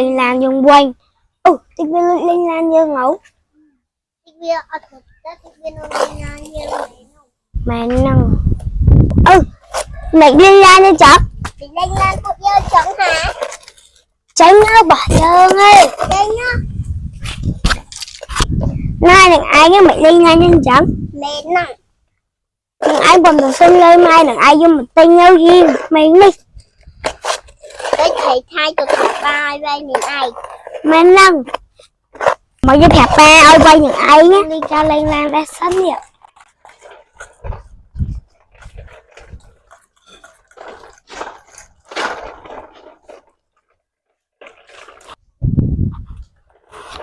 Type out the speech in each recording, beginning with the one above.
Lên làm dùng quanh. Tiếp viên lên làm dương ngủ. Tiếp viên ở thực tế tiếp viên lên làm dương Mẹ nâng. Mẹ lên làm đi chọc. Thì lên làm cuộc giờ chọn hả? Tránh nó bỏ dương ơi. Đây nhá. Nay đừng ai cái mẹ lên làm nhân chọc. Mẹ nặng. Đừng ai bầm đồ xuân lơi mai đừng ai vô một tên nhau riêng. Mày đi. Tới thầy thay cho thầy ba đây nhìn ai. Mẹ nâng. Mọi người thẹp ba ơi quay những ai nhé. Đi cho lên làm đã sẵn vậy.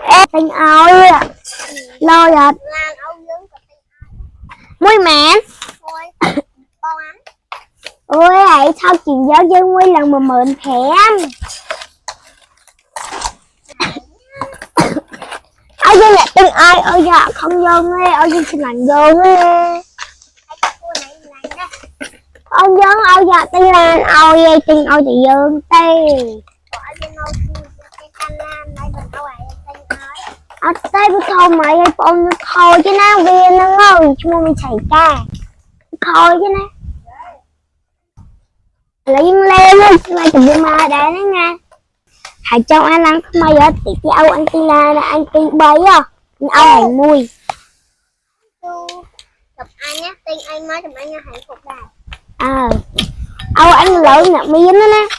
Ê tình ơi. Lo rồi. Làm âu dưỡng của tình ai. Mùi mẹ. Thôi. Con ăn. Ôi hãy sao chị giáo dân mùi lần mà mượn thèm. Ôi dân là tình ai. Ôi dạ không dân ấy. Ôi dân xin lành dân ấy. Ôi dân ôi dạ tình lan. Ôi vậy tình ôi chị dân tê. Ở đây bữa thôi mà em ôm thôi chứ nó viên nó ngồi chung mình chạy ca thôi chứ nó lấy lên luôn mai tụi đi mà đấy đó nha hãy cho anh ăn không bao giờ thì cái âu anh tin là anh tin bấy à âu hành mùi chụp anh nhé tin anh mới chụp anh nha hạnh phúc đài âu anh lớn nè miếng đó nè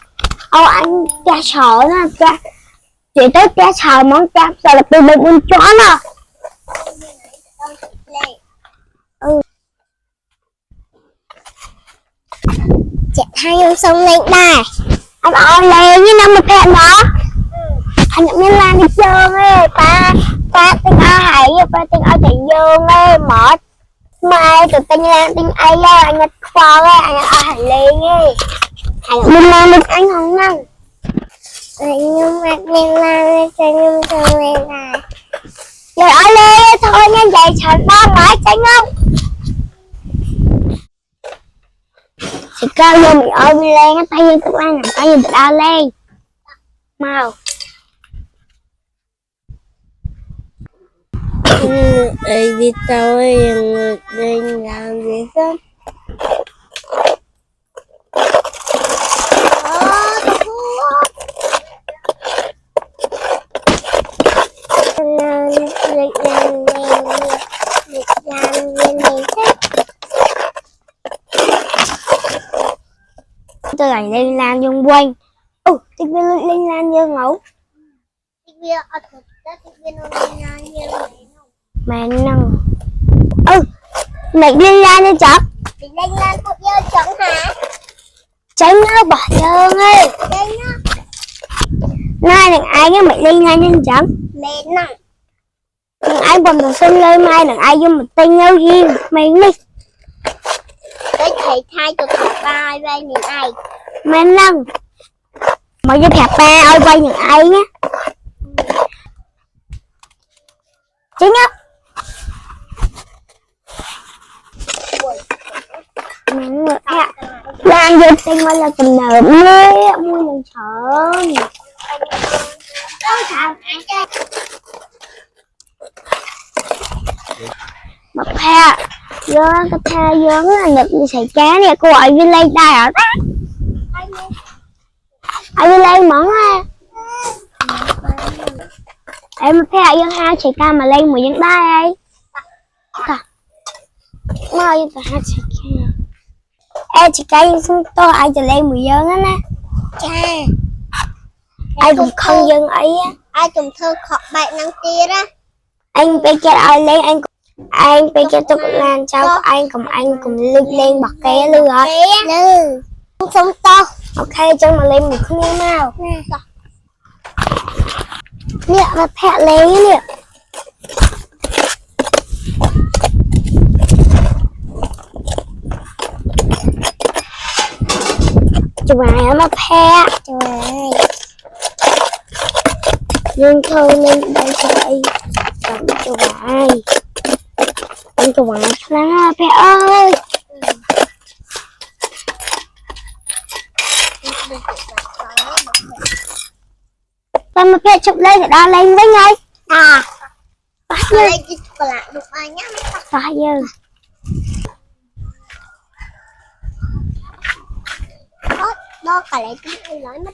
âu anh cha sợ nó cha chị tới cha sợ món cha sợ là từ bên con chó nè chị hai ông sông lên đài anh ơi lên với năm một thẹn đó anh nhận nhân lan đi chơi ấy ba tiếng ai hãy ba tiếng ai chạy dương ấy mở mai tụi tên lan tiếng ai á anh nhặt khoa ấy anh ai hãy lên ấy mình làm được anh không năng nhưng mà lên lan cho nhưng sông lên đài rồi ở lên thôi nha vậy sợ ba ngoại chạy không thì cao vô mình ơi mình lên á tay như tụi anh nè tay như tụi đau lên mau ấy đi tao ấy lên làm gì đó tôi lại lên làm dùng quanh tiếp viên lên làm dương ngủ tiếp viên ở thực tế tiếp viên lên làm dương mẹ nâng mẹ lên làm đi chọc thì lên làm cuộc giờ chọn hả? tránh nó bỏ dương ơi Đây nhá. nay đừng ai cái mẹ lên làm nhân chọc Mẹ nặng. đừng ai bầm đồ xuân lơi mai đừng ai vô một tên nhau riêng mày đi Tới thầy thay cho thầy ba đây nhìn ai. mẹ nâng mọi người thẹp ba ơi quay những ai nhé chính á mẹ ngược ạ đang vô tên mà là tình nợ mê mua lần sợ mà pha vô cái pha vô là nhập đi xài cá nè cô gọi viên lên đây ở đó ai viên lên món ha em pha vô ha xài cá mà lên mùi dân đai ấy mà vô ta ha xài cá em xài cá dân xuống to aiจะlên mùi dân á nè ai cũng không dân ấy á ai cũng thơ khó bạn năng kia đó anh bây giờ ai lên anh bây giờ tôi cũng làm sao anh cùng lên bật cái luôn rồi lư không to ok cho mà lên một không như nào nè mà phẹ lên nè chụp ảnh mà phẹ nhưng thôi lên đây chơi chụp ảnh anh chụp ảnh là phẹ ơi Tama mà phê chụp lên thì đo lên với ngay à Ở đây chỉ còn lại được ai nhá. phải giờ Đó cả lại cũng lấy mất.